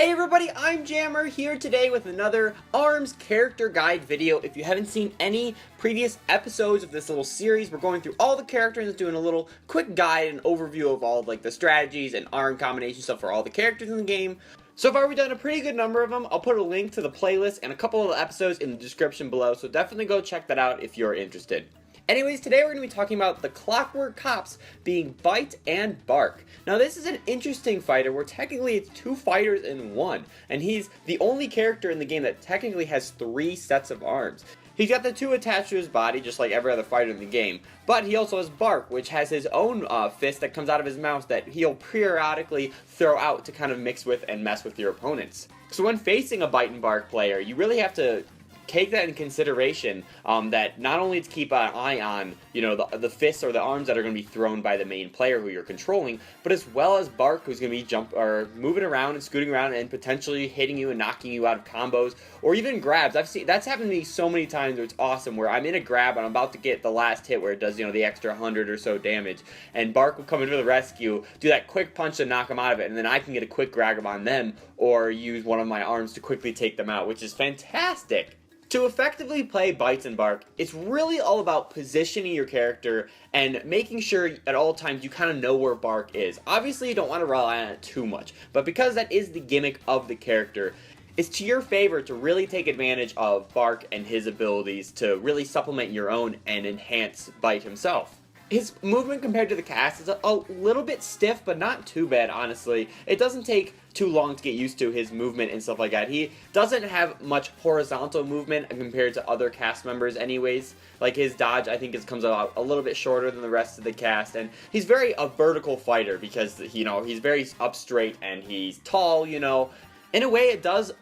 Hey everybody, I'm Jammer here today with another ARMS character guide video. If you haven't seen any previous episodes of this little series, we're going through all the characters and doing a little quick guide and overview of all like the strategies and ARM combination stuff for all the characters in the game. So far we've done a pretty good number of them. I'll put a link to the playlist and a couple of the episodes in the description below, so definitely go check that out if you're interested. Anyways, today we're going to be talking about the Clockwork Cops being Byte and Barq. Now this is an interesting fighter where technically it's two fighters in one, and he's the only character in the game that technically has 3 sets of arms. He's got the 2 attached to his body, just like every other fighter in the game, but he also has Barq, which has his own fist that comes out of his mouth that he'll periodically throw out to kind of mix with and mess with your opponents. So when facing a Byte and Barq player, you really have to take that in consideration, that not only to keep an eye on, you know, the fists or the arms that are going to be thrown by the main player who you're controlling, but as well as Barq, who's going to be moving around and scooting around and potentially hitting you and knocking you out of combos, or even grabs. I've seen that's happened to me so many times where it's awesome, where I'm in a grab and I'm about to get the last hit where it does, you know, the extra 100 or so damage, and Barq will come in for the rescue, do that quick punch to knock him out of it, and then I can get a quick grab on them, or use one of my arms to quickly take them out, which is fantastic. To effectively play Bytes and Barq, it's really all about positioning your character and making sure at all times you kind of know where Barq is. Obviously you don't want to rely on it too much, but because that is the gimmick of the character, it's to your favor to really take advantage of Barq and his abilities to really supplement your own and enhance Byte himself. His movement compared to the cast is a little bit stiff, but not too bad, honestly. It doesn't take too long to get used to his movement and stuff like that. He doesn't have much horizontal movement compared to other cast members anyways. Like his dodge, I think, comes out a little bit shorter than the rest of the cast, and he's very a vertical fighter because, you know, he's very up straight and he's tall, you know. In a way, it does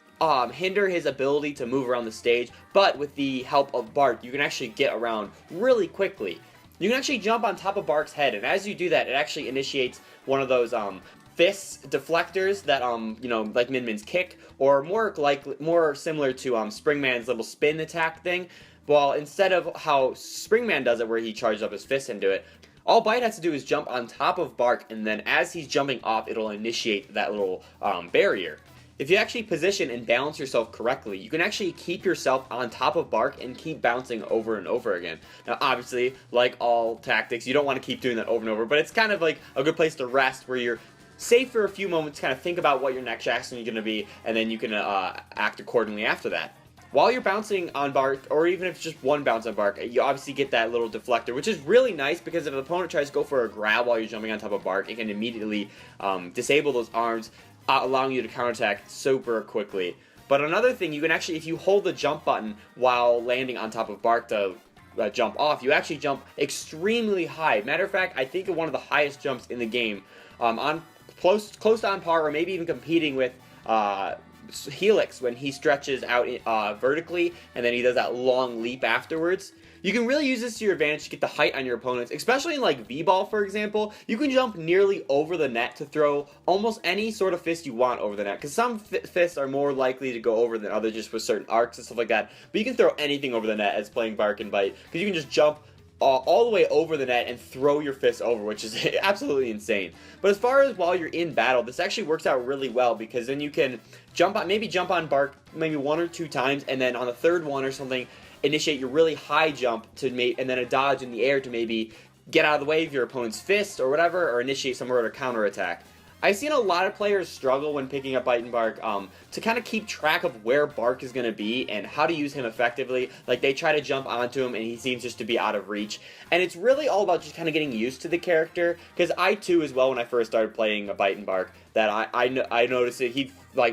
hinder his ability to move around the stage, but with the help of Barq, you can actually get around really quickly. You can actually jump on top of Barq's head, and as you do that, it actually initiates one of those fist deflectors that you know, like Min Min's kick, or more similar to Springman's little spin attack thing. Well, instead of how Springman does it, where he charges up his fist into it, all Byte has to do is jump on top of Barq, and then as he's jumping off, it'll initiate that little barrier. If you actually position and balance yourself correctly, you can actually keep yourself on top of Barq and keep bouncing over and over again. Now, obviously, like all tactics, you don't want to keep doing that over and over, but it's kind of like a good place to rest where you're safe for a few moments, kind of think about what your next action is going to be, and then you can act accordingly after that. While you're bouncing on Barq, or even if it's just one bounce on Barq, you obviously get that little deflector, which is really nice because if an opponent tries to go for a grab while you're jumping on top of Barq, it can immediately disable those arms, allowing you to counterattack super quickly. But another thing, you can actually, if you hold the jump button while landing on top of Barq to jump off, you actually jump extremely high. Matter of fact, I think one of the highest jumps in the game, on close to on par, or maybe even competing with Helix when he stretches out vertically and then he does that long leap afterwards. You can really use this to your advantage to get the height on your opponents, especially in like V-Ball, for example. You can jump nearly over the net to throw almost any sort of fist you want over the net, because some fists are more likely to go over than others just with certain arcs and stuff like that, but you can throw anything over the net as playing Barq and Byte, because you can just jump all the way over the net and throw your fist over, which is absolutely insane. But as far as while you're in battle, this actually works out really well, because then you can jump on Barq maybe 1 or 2 times, and then on the third one or something, initiate your really high jump to and then a dodge in the air to maybe get out of the way of your opponent's fist or whatever, or initiate some sort of counterattack. I've seen a lot of players struggle when picking up Byte and Barq to kind of keep track of where Barq is going to be and how to use him effectively. Like, they try to jump onto him and he seems just to be out of reach. And it's really all about just kind of getting used to the character, because I too as well, when I first started playing a Byte and Barq, that I noticed that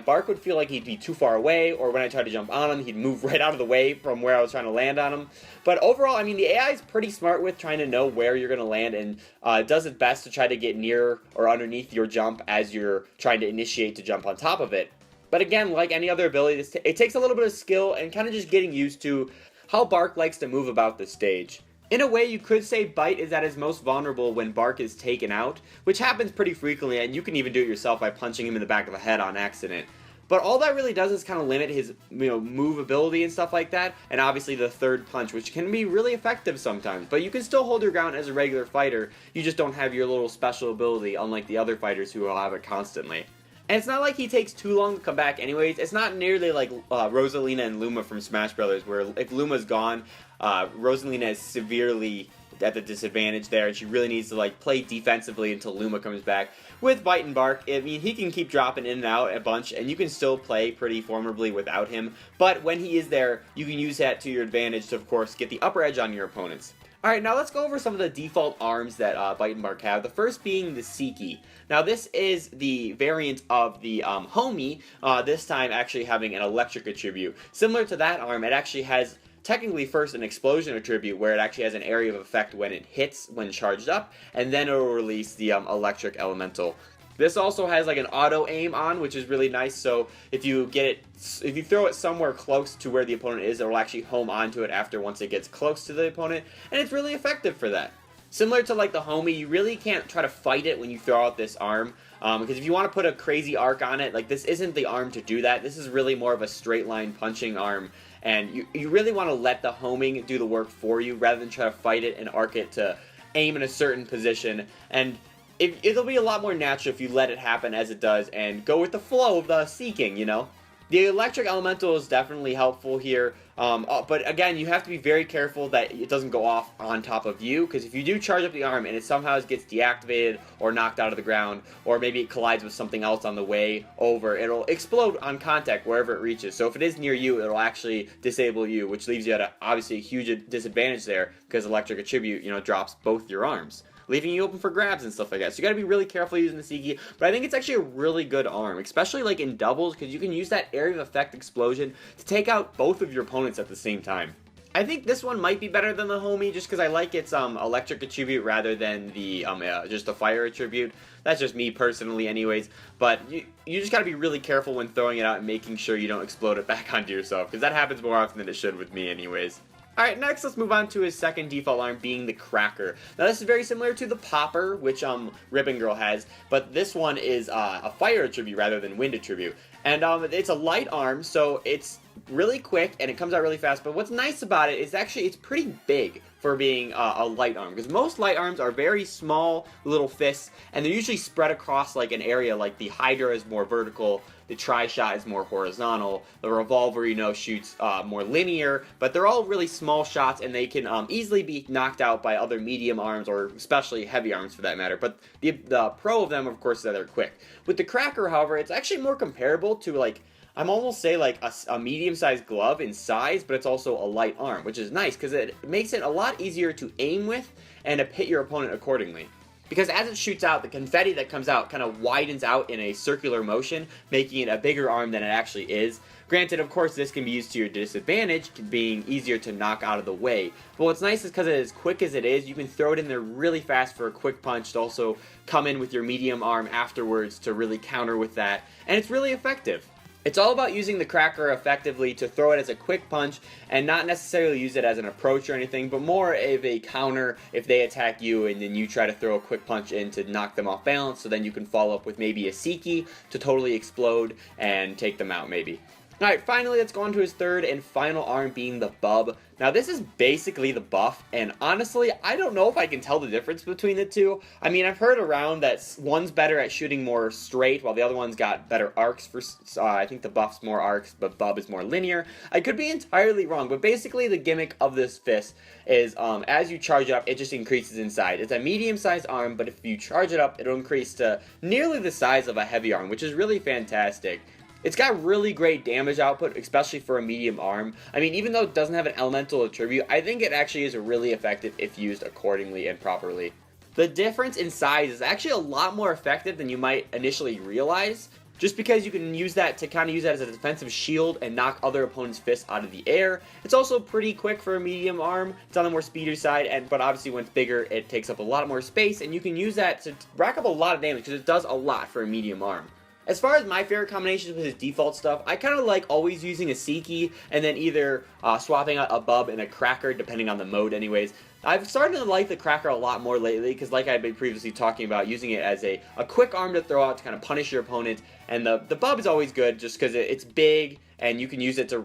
Barq would feel like he'd be too far away, or when I tried to jump on him, he'd move right out of the way from where I was trying to land on him. But overall, I mean, the AI is pretty smart with trying to know where you're going to land, and it does its best to try to get near or underneath your jump as you're trying to initiate to jump on top of it. But again, like any other ability, it takes a little bit of skill and kind of just getting used to how Barq likes to move about the stage. In a way, you could say Byte is at his most vulnerable when Barq is taken out, which happens pretty frequently, and you can even do it yourself by punching him in the back of the head on accident. But all that really does is kind of limit his, movability and stuff like that, and obviously the third punch, which can be really effective sometimes. But you can still hold your ground as a regular fighter, you just don't have your little special ability, unlike the other fighters who will have it constantly. And it's not like he takes too long to come back anyways. It's not nearly like Rosalina and Luma from Smash Brothers, where if Luma's gone, Rosalina is severely at the disadvantage there, and she really needs to like play defensively until Luma comes back. With Byte Barq, I mean, he can keep dropping in and out a bunch, and you can still play pretty formidably without him, but when he is there, you can use that to your advantage to, of course, get the upper edge on your opponents. Alright, now let's go over some of the default arms that Byte Barq have, the first being the Seiki. Now this is the variant of the Homie, this time actually having an electric attribute. Similar to that arm, it actually has technically first an explosion attribute where it actually has an area of effect when it hits when charged up, and then it will release the electric elemental. This also has like an auto aim on, which is really nice, so if you throw it somewhere close to where the opponent is, it will actually home onto it after once it gets close to the opponent, and it's really effective for that. Similar to like the Homie, you really can't try to fight it when you throw out this arm, because if you want to put a crazy arc on it, like this isn't the arm to do that. This is really more of a straight line punching arm, and you really want to let the homing do the work for you rather than try to fight it and arc it to aim in a certain position, and it'll be a lot more natural if you let it happen as it does and go with the flow of the seeking, you know? The electric elemental is definitely helpful here, but again, you have to be very careful that it doesn't go off on top of you, because if you do charge up the arm and it somehow gets deactivated or knocked out of the ground, or maybe it collides with something else on the way over, it'll explode on contact wherever it reaches. So if it is near you, it'll actually disable you, which leaves you at obviously a huge disadvantage there, because electric attribute, you know, drops both your arms, leaving you open for grabs and stuff like that. So you gotta be really careful using the Seiki, but I think it's actually a really good arm, especially like in doubles, because you can use that area of effect explosion to take out both of your opponents at the same time. I think this one might be better than the Homie, just because I like its electric attribute rather than the just the fire attribute. That's just me personally anyways, but you just gotta be really careful when throwing it out and making sure you don't explode it back onto yourself, because that happens more often than it should with me anyways. Alright, next let's move on to his second default arm, being the Cracker. Now this is very similar to the Popper, which Ribbon Girl has, but this one is a fire attribute rather than wind attribute. And it's a light arm, so it's really quick and it comes out really fast, but what's nice about it is actually it's pretty big for being a light arm, because most light arms are very small little fists, and they're usually spread across like an area. Like the Hydra is more vertical, the Tri-Shot is more horizontal, the Revolver, you know, shoots more linear, but they're all really small shots, and they can easily be knocked out by other medium arms, or especially heavy arms for that matter. But the pro of them, of course, is that they're quick. With the Cracker, however, it's actually more comparable to like, I'm almost say like a medium-sized glove in size, but it's also a light arm, which is nice because it makes it a lot easier to aim with and to hit your opponent accordingly. Because as it shoots out, the confetti that comes out kind of widens out in a circular motion, making it a bigger arm than it actually is. Granted, of course, this can be used to your disadvantage, being easier to knock out of the way. But what's nice is because it is quick as it is, you can throw it in there really fast for a quick punch to also come in with your medium arm afterwards to really counter with that. And it's really effective. It's all about using the Cracker effectively to throw it as a quick punch and not necessarily use it as an approach or anything, but more of a counter if they attack you and then you try to throw a quick punch in to knock them off balance, so then you can follow up with maybe a Seiki to totally explode and take them out maybe. Alright, finally let's go on to his third and final arm, being the Bub. Now this is basically the buff, and honestly, I don't know if I can tell the difference between the two. I mean, I've heard around that one's better at shooting more straight, while the other one's got better arcs. For I think the buff's more arcs, but Bub is more linear. I could be entirely wrong, but basically the gimmick of this fist is as you charge it up, it just increases in size. It's a medium-sized arm, but if you charge it up, it'll increase to nearly the size of a heavy arm, which is really fantastic. It's got really great damage output, especially for a medium arm. I mean, even though it doesn't have an elemental attribute, I think it actually is really effective if used accordingly and properly. The difference in size is actually a lot more effective than you might initially realize, just because you can use that to kind of use that as a defensive shield and knock other opponents' fists out of the air. It's also pretty quick for a medium arm. It's on the more speedier side, but obviously when it's bigger, it takes up a lot more space, and you can use that to rack up a lot of damage, because it does a lot for a medium arm. As far as my favorite combinations with his default stuff, I kind of like always using a Seiki and then either swapping out a Bub and a Cracker, depending on the mode anyways. I've started to like the Cracker a lot more lately, because like I've been previously talking about, using it as a quick arm to throw out to kind of punish your opponent, and the Bub is always good just because it's big and you can use it to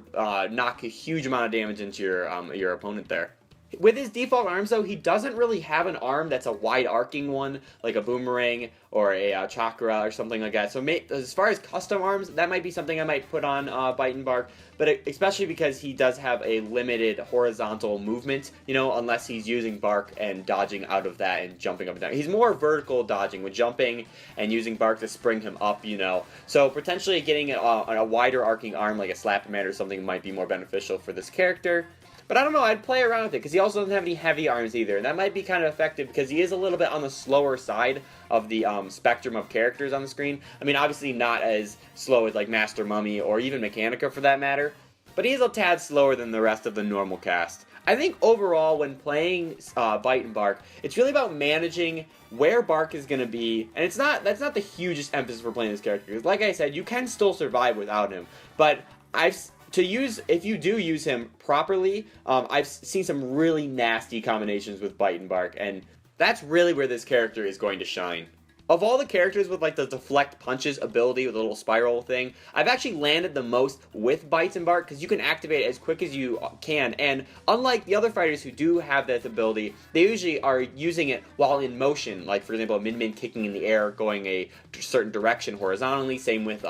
knock a huge amount of damage into your opponent there. With his default arms, though, he doesn't really have an arm that's a wide arcing one, like a boomerang or a chakra or something like that. So as far as custom arms, that might be something I might put on Byte Barq, but especially because he does have a limited horizontal movement, unless he's using Barq and dodging out of that and jumping up and down. He's more vertical dodging with jumping and using Barq to spring him up, So potentially getting a wider arcing arm like a Slap-O-Man or something might be more beneficial for this character. But I don't know, I'd play around with it, because he also doesn't have any heavy arms either, and that might be kind of effective, because he is a little bit on the slower side of the spectrum of characters on the screen. I mean, obviously not as slow as, like, Master Mummy, or even Mechanica for that matter, but he is a tad slower than the rest of the normal cast. I think overall, when playing Byte Barq, it's really about managing where Barq is going to be, and that's not the hugest emphasis for playing this character, because like I said, you can still survive without him, but if you do use him properly, I've seen some really nasty combinations with Byte Barq, and that's really where this character is going to shine. Of all the characters with like the deflect punches ability with a little spiral thing, I've actually landed the most with Byte Barq because you can activate it as quick as you can, and unlike the other fighters who do have that ability, they usually are using it while in motion, like for example Min kicking in the air, going a certain direction horizontally, same with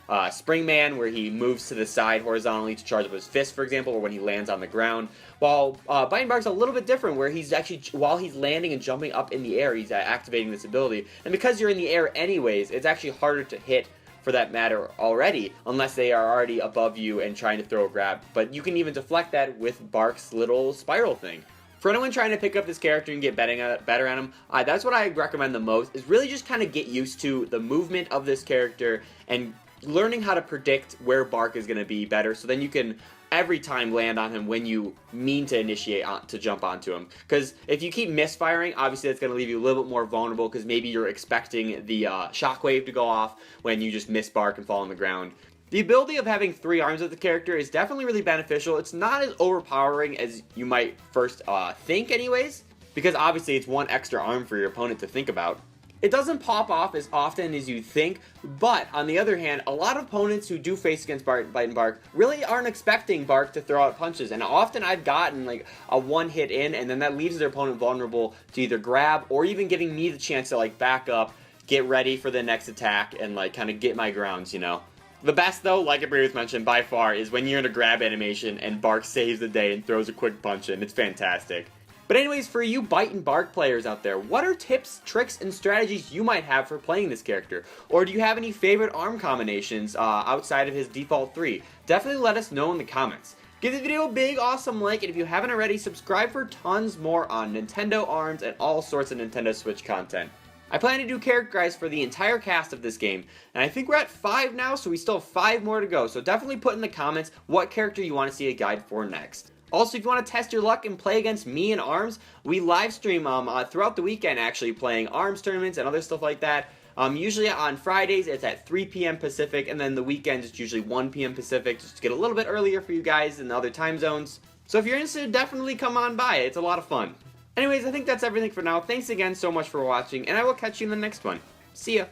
Springman, where he moves to the side horizontally to charge up his fist, for example, or when he lands on the ground. While Byte Barq's a little bit different, where he's actually, while he's landing and jumping up in the air, he's activating this ability. And because you're in the air anyways, it's actually harder to hit, for that matter, already, unless they are already above you and trying to throw a grab. But you can even deflect that with Barq's little spiral thing. For anyone trying to pick up this character and get better at him, that's what I recommend the most, is really just kind of get used to the movement of this character and learning how to predict where Barq is going to be better, so then you can every time land on him when you mean to initiate to jump onto him. Because if you keep misfiring, obviously that's going to leave you a little bit more vulnerable, because maybe you're expecting the shockwave to go off when you just miss Barq and fall on the ground. The ability of having 3 arms of the character is definitely really beneficial. It's not as overpowering as you might first think anyways, because obviously it's 1 extra arm for your opponent to think about. It doesn't pop off as often as you think, but on the other hand, a lot of opponents who do face against Byte Barq really aren't expecting Barq to throw out punches, and often I've gotten like a 1 hit in, and then that leaves their opponent vulnerable to either grab or even giving me the chance to like back up, get ready for the next attack, and like kind of get my grounds, The best though, like I previously mentioned, by far, is when you're in a grab animation and Barq saves the day and throws a quick punch in. It's fantastic. But anyways, for you Byte Barq players out there, what are tips, tricks, and strategies you might have for playing this character? Or do you have any favorite arm combinations outside of his default 3? Definitely let us know in the comments. Give this video a big awesome like, and if you haven't already, subscribe for tons more on Nintendo ARMS and all sorts of Nintendo Switch content. I plan to do character guides for the entire cast of this game, and I think we're at 5 now, so we still have 5 more to go, so definitely put in the comments what character you want to see a guide for next. Also, if you want to test your luck and play against me in ARMS, we live stream throughout the weekend actually playing ARMS tournaments and other stuff like that. Usually on Fridays it's at 3 p.m. Pacific, and then the weekends it's usually 1 p.m. Pacific, just to get a little bit earlier for you guys in the other time zones. So if you're interested, definitely come on by. It's a lot of fun. Anyways, I think that's everything for now. Thanks again so much for watching, and I will catch you in the next one. See ya!